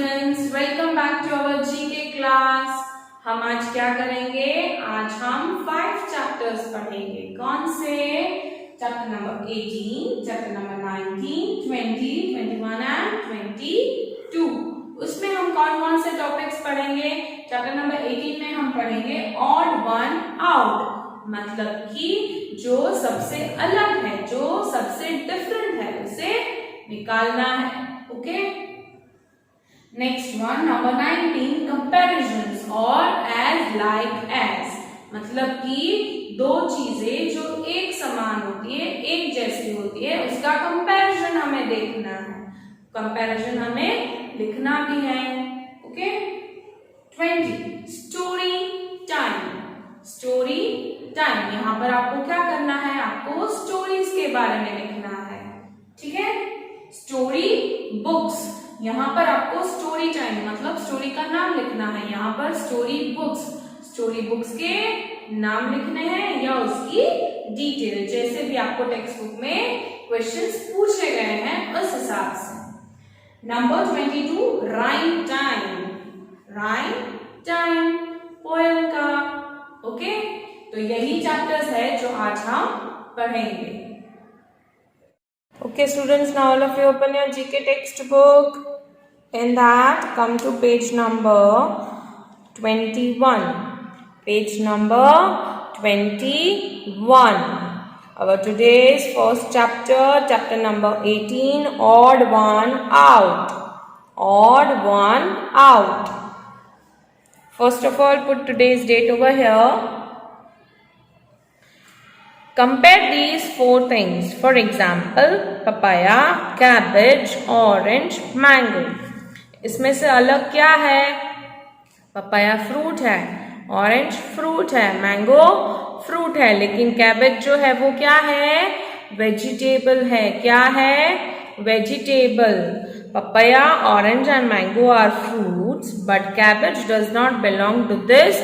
Students, welcome back to our GK class. हम आज क्या करेंगे? आज हम 5 चैप्टर्स पढ़ेंगे। कौन से? Chapter number 18, chapter number 19, 20, 21 and 22। उसमें हम कौन कौन से टॉपिक्स पढ़ेंगे? चैप्टर नंबर 18 में हम पढ़ेंगे ऑड वन आउट, मतलब कि जो सबसे अलग है, जो सबसे डिफरेंट है, उसे निकालना है। Okay, next one number 19, comparisons और एज लाइक एज, मतलब कि दो चीजें जो एक समान होती है, एक जैसी होती है, उसका कंपैरिजन हमें देखना है, कंपैरिजन हमें लिखना भी है। Okay, 20, story time. Story time, यहां पर आपको क्या करना है? आपको स्टोरीज के बारे में लिखना है। ठीक है, स्टोरी बुक्स, यहाँ पर आपको स्टोरी टाइम मतलब स्टोरी का नाम लिखना है। यहाँ पर स्टोरी बुक्स के नाम लिखने हैं या उसकी डिटेल, जैसे भी आपको टेक्स्ट बुक में क्वेश्चंस पूछे गए हैं उस हिसाब से। नंबर 22, राइम टाइम पोएम का। ओके, तो यही चैप्टर्स है जो आज हम पढ़ेंगे। Okay students, now all of you open your GK textbook. In that, come to page number 21. Page number 21. Our today's first chapter, chapter number 18, odd one out. Odd one out. First of all, put today's date over here. Compare these 4 things. For example, papaya, cabbage, orange, mango. इसमें से अलग क्या है? Papaya fruit है, orange fruit है, mango fruit है, लेकिन cabbage जो है वो क्या है? वेजिटेबल है। क्या है? Vegetable. Papaya, orange and mango are fruits, but cabbage does not belong to this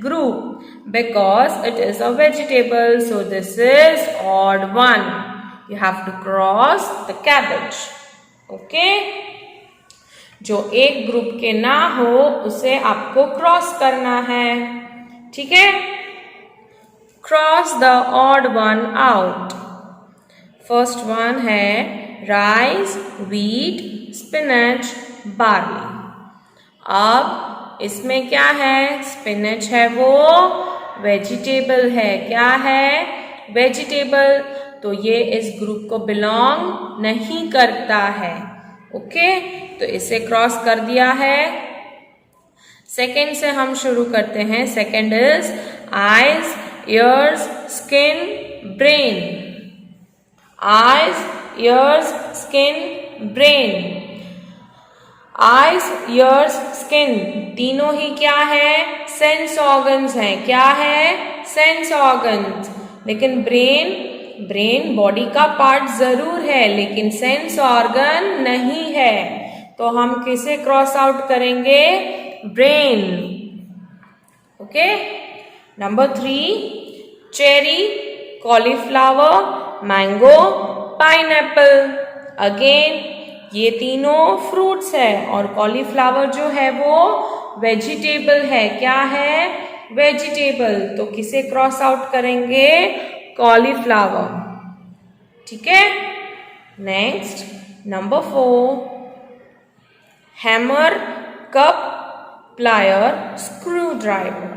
group because it is a vegetable, so this is odd one. You have to cross the cabbage. Okay, जो एक group के ना हो उसे आपको cross करना है। ठीक है, cross the odd one out. First one है राइस, व्हीट, स्पिनच, बार्ली। अब इसमें क्या है? स्पिनच है, वो वेजिटेबल है। क्या है? वेजिटेबल। तो ये इस ग्रुप को बिलोंग नहीं करता है। ओके, तो इसे क्रॉस कर दिया है। सेकंड से हम शुरू करते हैं। Second is eyes, years, skin, brain. Eyes, years, skin, brain. Eyes, years, skin तीनों ही क्या है? सेंस ऑर्गन्स हैं। क्या है? Sense organs. लेकिन ब्रेन बॉडी का पार्ट जरूर है, लेकिन सेंस ऑर्गन नहीं है। तो हम किसे क्रॉस आउट करेंगे? Brain. Okay, number 3, cherry, cauliflower, mango, pineapple. Again ये तीनों फ्रूट्स है और कॉलीफ्लावर जो है वो वेजिटेबल है। क्या है? वेजिटेबल। तो किसे क्रॉस आउट करेंगे? कॉलीफ्लावर। ठीक है, next number 4, hammer, cup, plier, screw driver.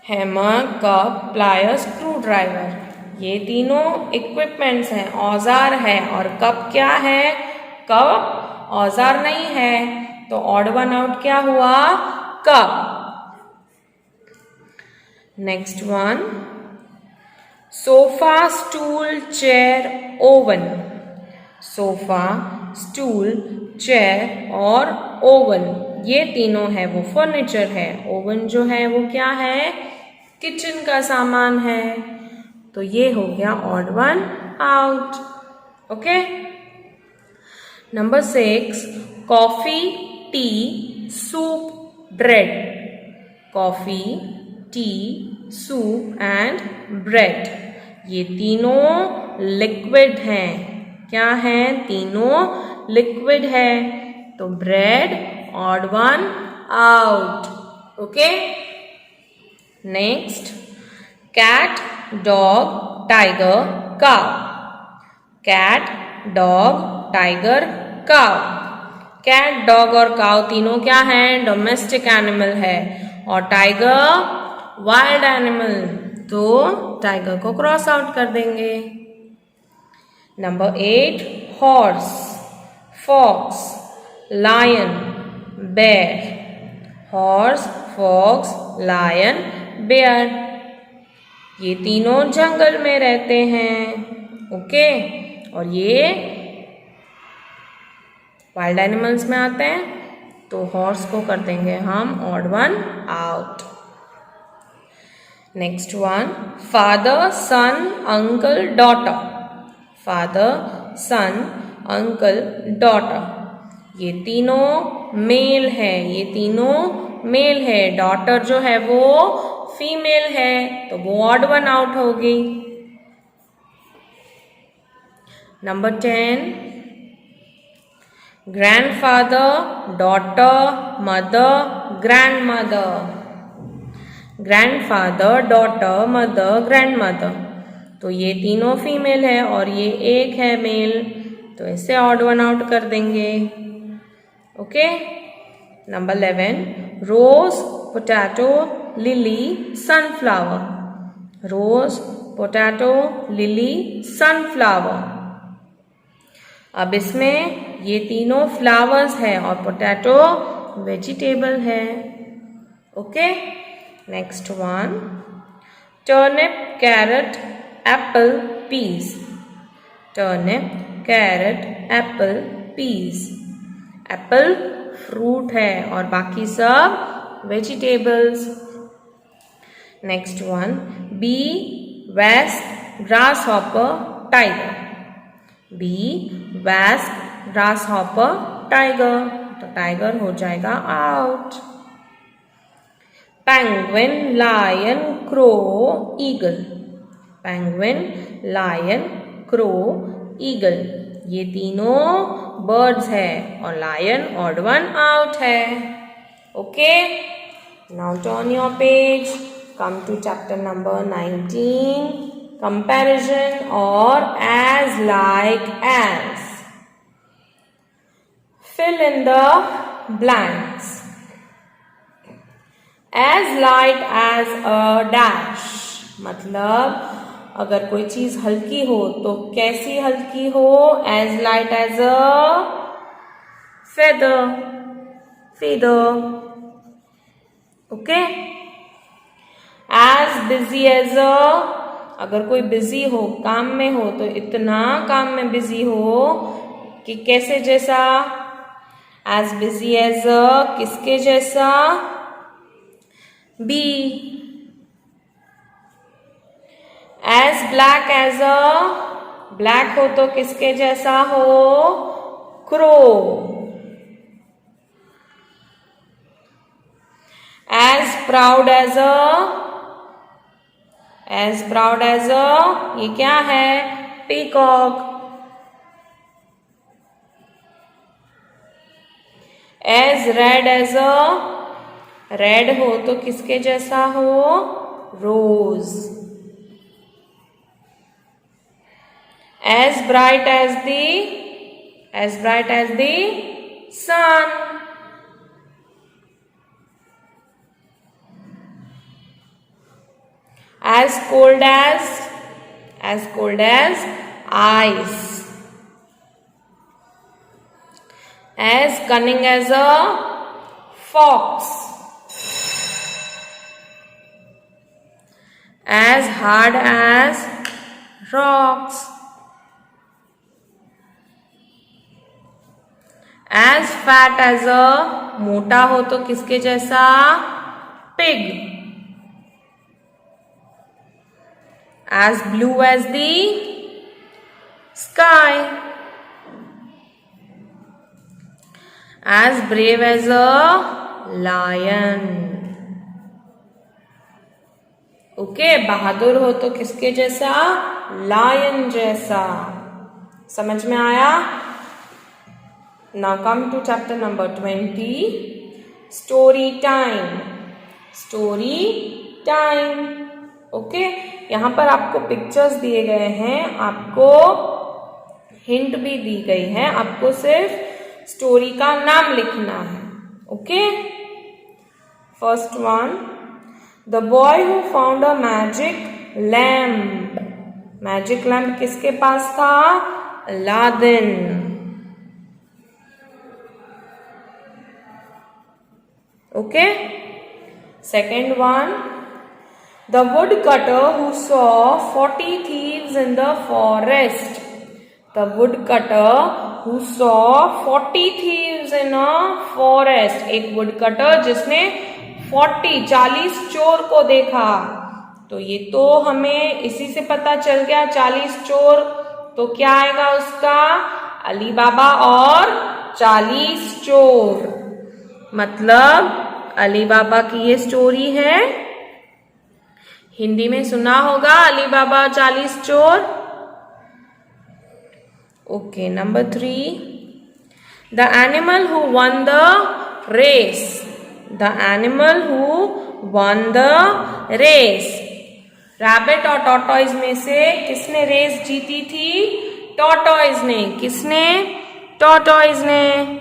Hammer, cup, plier, screw driver ये तीनों इक्विपमेंट्स हैं, औजार है। और कप क्या है? कप औजार नहीं है, तो ऑड वन आउट क्या हुआ? Cup. Next one, sofa, stool, chair, oven. Sofa, stool, chair और ओवन ये तीनों है वो फर्नीचर है। ओवन जो है वो क्या है? किचन का सामान है। तो ये हो गया odd one out. Okay, number 6, coffee, T, soup, bread. Coffee, T, soup and bread ये तीनों लिक्विड हैं। क्या है? तीनों लिक्विड है, तो bread odd one out. Okay. Next, cat, dog, tiger, cow. Cat, dog, tiger, cow. Cat, dog और cow तीनों क्या हैं? डोमेस्टिक एनिमल है, और टाइगर वाइल्ड एनिमल, तो टाइगर को क्रॉस आउट कर देंगे. Number 8, horse, fox, lion, bear. Horse, fox, lion, bear, ये तीनों जंगल में रहते हैं. ओके. और ये वाइल्ड एनिमल्स में आते हैं, तो हॉर्स को कर देंगे हम odd one out. Next one, father, son, uncle, daughter. Father, son, uncle, daughter, ये तीनों मेल है, ये तीनों मेल है. डॉटर जो है वो फीमेल है, तो वो ऑड वन आउट होगी. Number 10, grandfather, daughter, mother, grandmother. Grandfather, daughter, mother, grandmother, तो ये तीनों फीमेल है और ये एक है मेल, तो इसे ऑड वन आउट कर देंगे. Okay. Number 11, rose, potato, lily, sunflower. Rose, potato, lily, sunflower. अब इसमें ये तीनों फ्लावर्स है और पोटैटो वेजिटेबल है. Okay. Next one, turnip, carrot, apple, peas. Turnip, carrot, apple, peas. Apple fruit है और बाकी सब vegetables. Next one, bee, wasp, grasshopper, tiger. Bee, wasp, grasshopper, tiger, तो टाइगर हो जाएगा out. Penguin, lion, crow, eagle. Penguin, lion, crow, eagle, ये तीनों birds है और लायन ऑड वन आउट है. Okay. Now turn your page, come to chapter number 19, comparison or as like as. Fill in the blanks. As light as a dash, मतलब अगर कोई चीज हल्की हो तो कैसी हल्की हो? As light as a feather. Feather. Okay. As busy as a, अगर कोई बिजी हो, काम में हो, तो इतना काम में बिजी हो कि कैसे जैसा? एज बिजी एज अ, किसके जैसा? Bee. As black as a, black हो तो किसके जैसा हो? Crow. As proud as a, as proud as a, ये क्या है? Peacock. As red as a, red हो तो किसके जैसा हो? Rose. As bright as the, as bright as the sun. As cold as ice. As cunning as a fox. As hard as rocks. As fat as a, मोटा हो तो किसके जैसा? pig. As blue as the sky. As brave as a lion. Okay. बहादुर हो तो किसके जैसा? लायन जैसा. समझ में आया? Now come to chapter number 20, story time. Story time. Okay, यहाँ पर आपको पिक्चर्स दिए गए हैं, आपको हिंट भी दी गई है, आपको सिर्फ स्टोरी का नाम लिखना है। Okay, first one, the boy who found a magic lamp. Magic lamp किसके पास था? Aladdin. Okay, second one, the woodcutter who saw 40 thieves in the forest. The woodcutter who saw 40 thieves in a forest. एक woodcutter जिसने 40 चोर को देखा। तो ये तो हमें इसी से पता चल गया 40 चोर। तो क्या आएगा उसका? अली बाबा और 40 चोर। मतलब अली बाबा की ये स्टोरी है। हिंदी में सुना होगा अली बाबा और 40 चोर। Okay, number 3, the animal who won the race. The animal who won the race. Rabbit और टॉर्टॉइज में से किसने रेस जीती थी? टॉर्टॉइज ने। किसने? टॉर्टॉइज ने।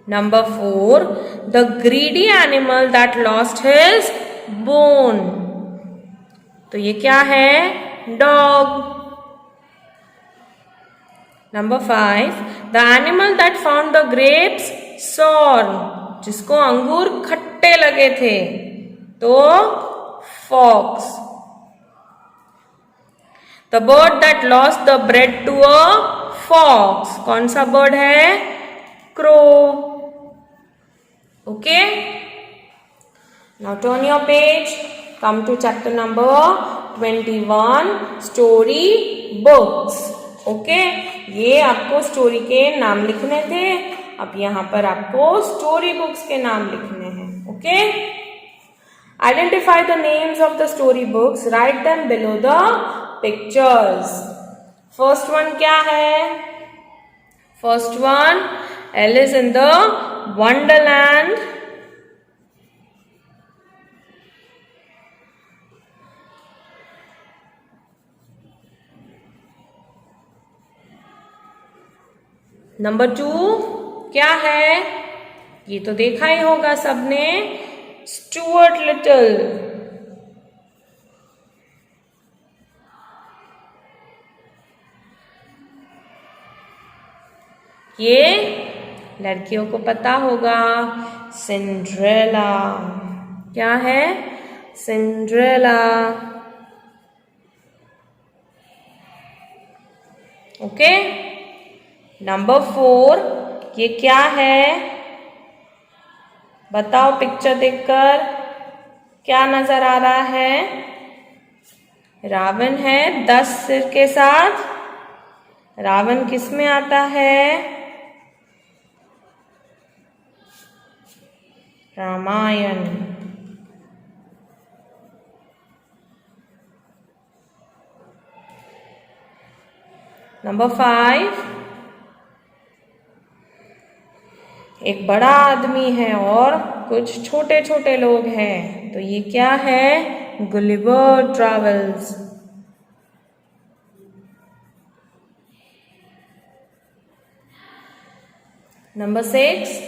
Number 4, the greedy animal that lost his bone. तो ये क्या है? Dog. Number 5, the animal that found the grapes sour. जिसको अंगूर खट्टे लगे थे, तो fox. The bird that lost the bread to a fox. कौन सा बर्ड है? Crow. Okay, now turn your page, come to chapter number 21, story books. Okay, ये आपको स्टोरी के नाम लिखने थे, अब यहां पर आपको स्टोरी बुक्स के नाम लिखने हैं। Okay, identify the names of the story books, write them below the pictures. First one क्या है? First one, Alice in the wonderland. Number 2 क्या है? ये तो देखा ही होगा सबने, स्टुअर्ट लिटिल। ये लड़कियों को पता होगा, सिंड्रेला। क्या है? सिंड्रेला। ओके, नंबर 4 ये क्या है? बताओ पिक्चर देखकर क्या नजर आ रहा है? रावण है 10 सिर के साथ। रावण किस में आता है? रामायण। नंबर 5, एक बड़ा आदमी है और कुछ छोटे छोटे लोग हैं, तो ये क्या है? Gulliver travels. Number 6,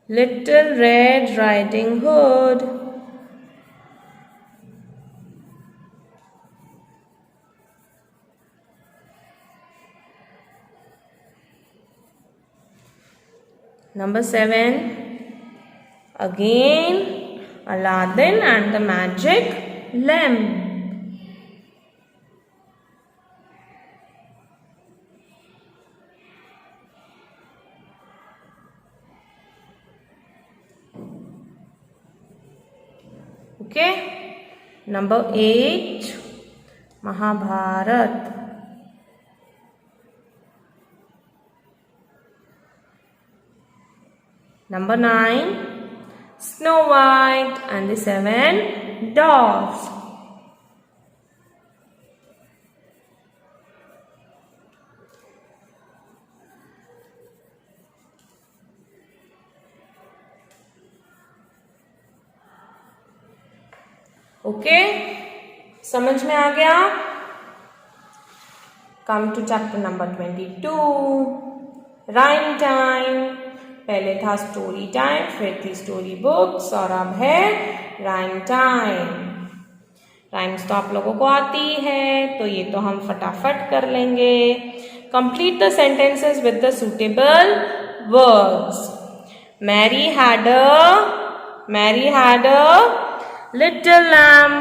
little red riding hood. Number 7, again Aladdin and the magic lamp. Okay, number 8, Mahabharat. Number 9, Snow White and the 7 Dwarfs. Okay, समझ में आ गया? Come to chapter number 22, rhyme time. पहले था स्टोरी टाइम, फिर थी story books, और अब है राइम टाइम। राइम्स तो आप लोगों को आती है, तो ये तो हम फटाफट कर लेंगे। Complete the sentences with the suitable words. Mary had a little lamb.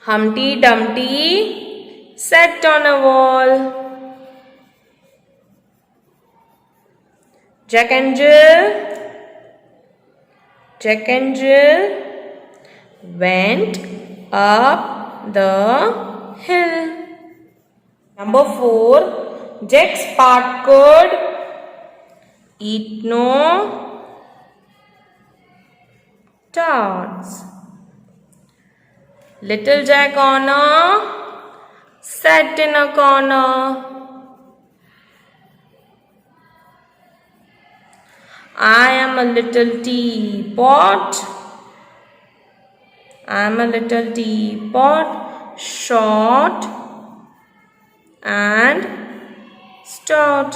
Humpty Dumpty sat on a wall. Jack and Jill went up the hill. Number 4. Jack's part could eat no tarts. Little Jack sat in a corner. I am a little teapot. Short and stout.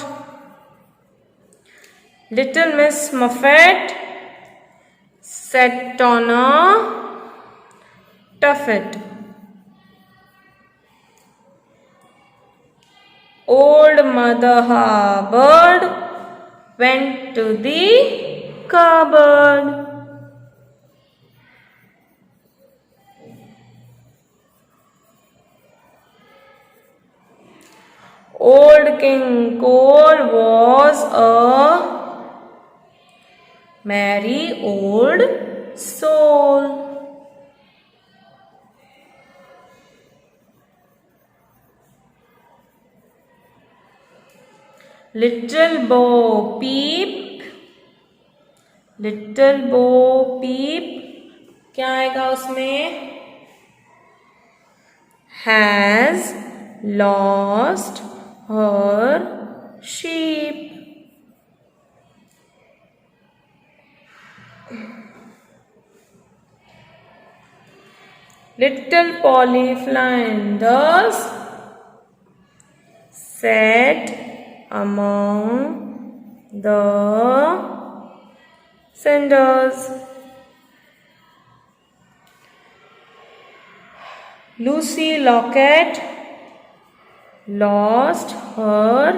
Little Miss Muffet sat on a tuffet. Old Mother Hubbard went to the cupboard. Old King Cole was a merry old soul. Little Bo Peep क्या आएगा उसमें? Has lost her sheep. Little Polly Flinders sat among the cinders. Lucy Locket lost her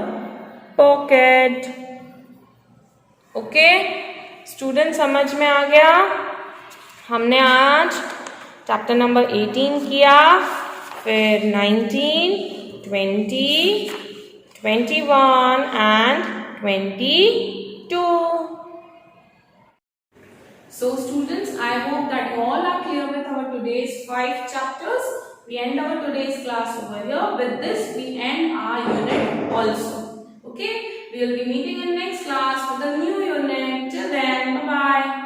pocket. Okay student, समझ में आ गया? हमने आज chapter number 18 किया, फिर 19, 20, 21 and 22. So students, I hope that you all are clear with our today's 5 chapters. We end our today's class over here. With this, we end our unit also. Okay? We will be meeting in next class with a new unit. Till then, bye-bye.